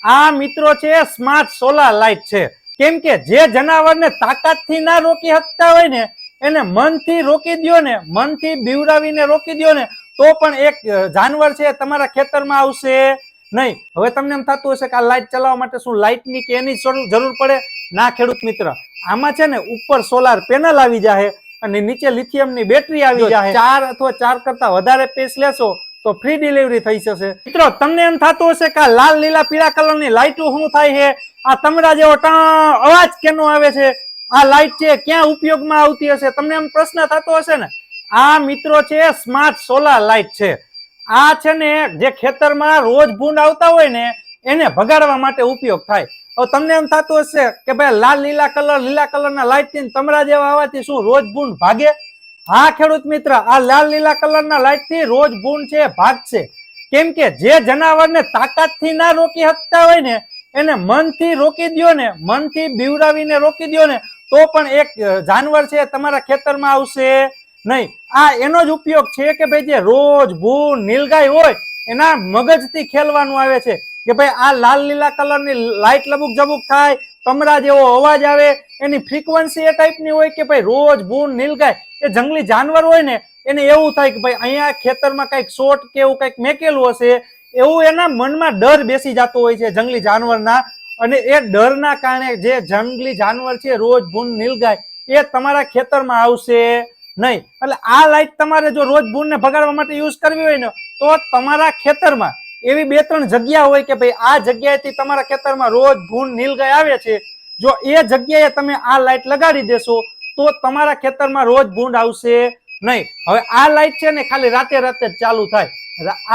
આ મિત્રો છે સ્માર્ટ સોલાર લાઇટ છે। કેમ કે જે જનાવરને તાકાતથી ના રોકી શકતા હોય ને એને મનથી રોકી દ્યો ને, મનથી બીવડાવીને રોકી દ્યો ને તો પણ એક જાનવર છે તમારા ખેતરમાં આવશે નહીં। હવે તમને એમ થતું હશે કે આ લાઇટ ચલાવવા માટે શું લાઇટની કે એની જરૂર પડે? ના ખેડૂત મિત્ર, આમાં છે ને ઉપર સોલાર પેનલ આવી જાય અને નીચે લિથિયમની બેટરી આવી જાય। 4 અથવા 4 કરતા વધારે પીસ લેશો તો ફ્રી ડિલિવરી થઈ જશે। મિત્રો તમને એમ થતું હશે કે આ લાલ લીલા પીળા કલરની લાઇટો શું થાય છે? આ તમરા જેવો અવાજ કેનો આવે છે? આ લાઇટ છે ક્યાં ઉપયોગમાં આવતી હશે? તમને એમ પ્રશ્ન થતો હશે ને? આ મિત્રો છે સ્માર્ટ સોલાર લાઇટ છે। આ છે ને જે ખેતરમાં રોજ ભૂંડ આવતા હોય ને એને ભગાડવા માટે ઉપયોગ થાય। હવે તમને એમ થતું હશે કે ભાઈ લાલ લીલા કલરના લાઇટ થી તમરા જેવા આવવાથી શું રોજ ભૂંડ ભાગે? હા ખેડૂત મિત્ર, આ લાલ લીલા કલરના લાઇટ થી રોજ ભૂંડ છે ભાગશે। કેમ કે જે જનાવરને તાકાતથી ના રોકી શકતા હોય ને એને મનથી રોકી દ્યો ને, મનથી બીવડાવીને રોકી દ્યો ને તો પણ એક જાનવર છે તમારા ખેતરમાં આવશે નહીં। આ એનો જ ઉપયોગ છે કે ભાઈ જે રોજ ભૂંડ નીલગાય હોય એના મગજથી ખેલવાનું આવે છે કે ભાઈ આ લાલ લીલા કલરની લાઇટ લબુક જબુક થાય, તમરા જેવો અવાજ આવે, એની ફ્રીક્વન્સી એ ટાઈપની હોય કે ભાઈ રોજ ભૂંડ નીલગાય એ જંગલી જાનવર હોય ને એને એવું થાય કે ભાઈ અહીંયા ખેતરમાં કંઈક શોટ કે એવું કંઈક મેકેલું હશે, એવું એના મનમાં ડર બેસી જતો હોય છે જંગલી જાનવરના। અને એ ડરના કારણે જે જંગલી જાનવર છે રોજ ભૂંડ નીલગાય એ તમારા ખેતરમાં આવશે નહીં। એટલે આ લાઇટ તમારે જો રોજ ભૂંડને ભગાડવા માટે યુઝ કરવી હોય ને તો તમારા ખેતરમાં એવી 2-3 જગ્યા હોય કે ભાઈ આ જગ્યાએથી તમારા ખેતરમાં રોજ ભૂંડ નીલગાય આવે છે, જો એ જગ્યાએ તમે આ લાઇટ લગાડી દેશો તો તમારા ખેતરમાં રોજ ભૂંડ આવશે નહીં। હવે આ લાઇટ છે ને ખાલી રાતે જ ચાલુ થાય।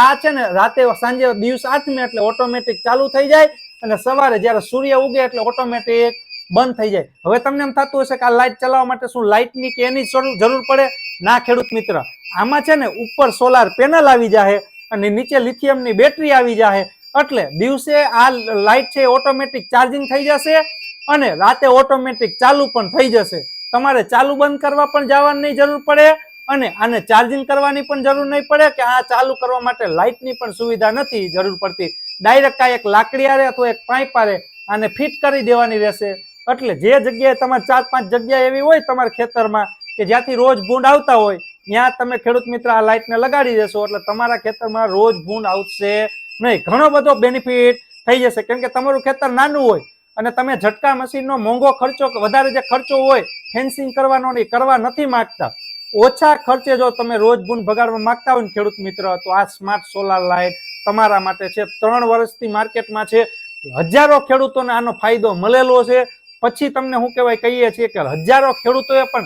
આ છે ને રાતે સાંજે દિવસ આથમે એટલે ઓટોમેટિક ચાલુ થઈ જાય અને સવારે જ્યારે સૂર્ય ઉગે એટલે ઓટોમેટિક બંધ થઈ જાય। હવે તમને એમ થતું હશે કે આ લાઇટ ચલાવવા માટે શું લાઇટની કે એની જરૂર પડે? ના ખેડૂત મિત્ર, આમાં છે ને ઉપર સોલાર પેનલ આવી જાય અને નીચે લિથિયમની બેટરી આવી જાય એટલે દિવસે આ લાઇટ છે ઓટોમેટિક ચાર્જિંગ થઈ જશે અને રાતે ઓટોમેટિક ચાલુ પણ થઈ જશે। તમારે ચાલુ બંધ કરવા પણ જવાની જરૂર પડે અને આને ચાર્જિંગ કરવાની પણ જરૂર નહીં પડે કે આ ચાલુ કરવા માટે લાઇટની પણ સુવિધા નથી જરૂર પડતી। ડાયરેક્ટ આ એક લાકડી આરે અથવા એક પાઇપ આરે આને ફિટ કરી દેવાની રહેશે। એટલે જે જગ્યાએ તમારે 4-5 જગ્યા એવી હોય તમારા ખેતરમાં કે જ્યાંથી રોજ ભૂંડ આવતા હોય ત્યાં તમે ખેડૂત મિત્ર આ લાઇટને લગાડી દેશો એટલે તમારા ખેતરમાં રોજ ભૂંડ આવશે નહીં। ઘણો બધો બેનિફિટ થઈ જશે કેમ કે તમારું ખેતર નાનું હોય અને તમે ઝટકા મશીનનો મોંઘો ખર્ચો વધારે જે ખર્ચો હોય ફેન્સિંગ કરવાનો કરવા નથી માંગતા, ઓછા ખર્ચે જો તમે રોજ ભૂંડ ભગાડવા માંગતા હોય ને ખેડૂત મિત્ર તો આ સ્માર્ટ સોલાર લાઇટ તમારા માટે છે। 3 વર્ષથી માર્કેટમાં છે, હજારો ખેડૂતોને આનો ફાયદો મળેલો છે। પછી તમને શું કહેવાય કહીએ છીએ કે હજારો ખેડૂતોએ પણ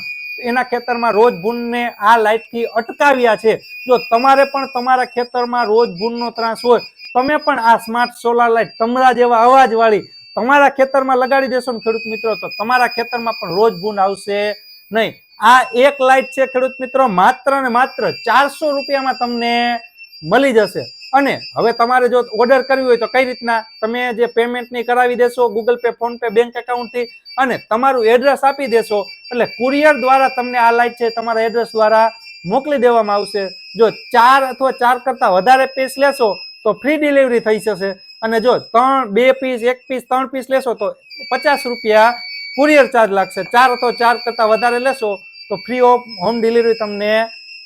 એના ખેતરમાં રોજ ભૂંડને આ લાઇટથી અટકાવ્યા છે। જો તમારે પણ તમારા ખેતરમાં રોજ ભૂંડનો ત્રાસ હોય તમે પણ આ સ્માર્ટ સોલાર લાઇટ તમરા જેવા અવાજવાળી તમારા ખેતરમાં લગાડી દેશો ને ખેડૂત મિત્રો તો તમારા ખેતરમાં પણ રોજ ભૂંડ આવશે નહીં। આ એક લાઇટ છે ખેડૂત મિત્રો માત્ર ને માત્ર 400 રૂપિયામાં તમને મળી જશે। અને હવે તમારે જો ઓર્ડર કરવી હોય તો કઈ રીતના તમે જે પેમેન્ટની કરાવી દેશો Google Pay, PhonePe, bank એકાઉન્ટથી અને તમારું એડ્રેસ આપી દેશો એટલે કુરિયર દ્વારા તમને આ લાઇટ છે તમારા એડ્રેસ દ્વારા મોકલી દેવામાં આવશે। જો 4 અથવા 4 કરતા વધારે પીસ લેશો તો ફ્રી ડિલિવરી થઈ જશે અને જો 2 પીસ, 1 પીસ, 3 પીસ લેશો તો 50 રૂપિયા કુરિયર ચાર્જ લાગશે। 4 અથવા 4 કરતા વધારે લેશો તો ફ્રી ઓફ હોમ ડિલિવરી તમને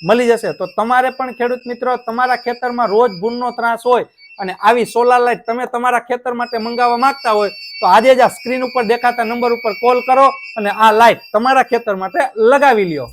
મળી જશે। તો તમારે પણ ખેડૂત મિત્રો તમારા ખેતરમાં રોજ ભૂંડનો ત્રાસ હોય અને આવી સોલાર લાઇટ તમે તમારા ખેતર માટે મંગાવવા માંગતા હોય તો આજે જ આ સ્ક્રીન ઉપર દેખાતા નંબર ઉપર કોલ કરો અને આ લાઇટ તમારા ખેતર માટે લગાવી લ્યો।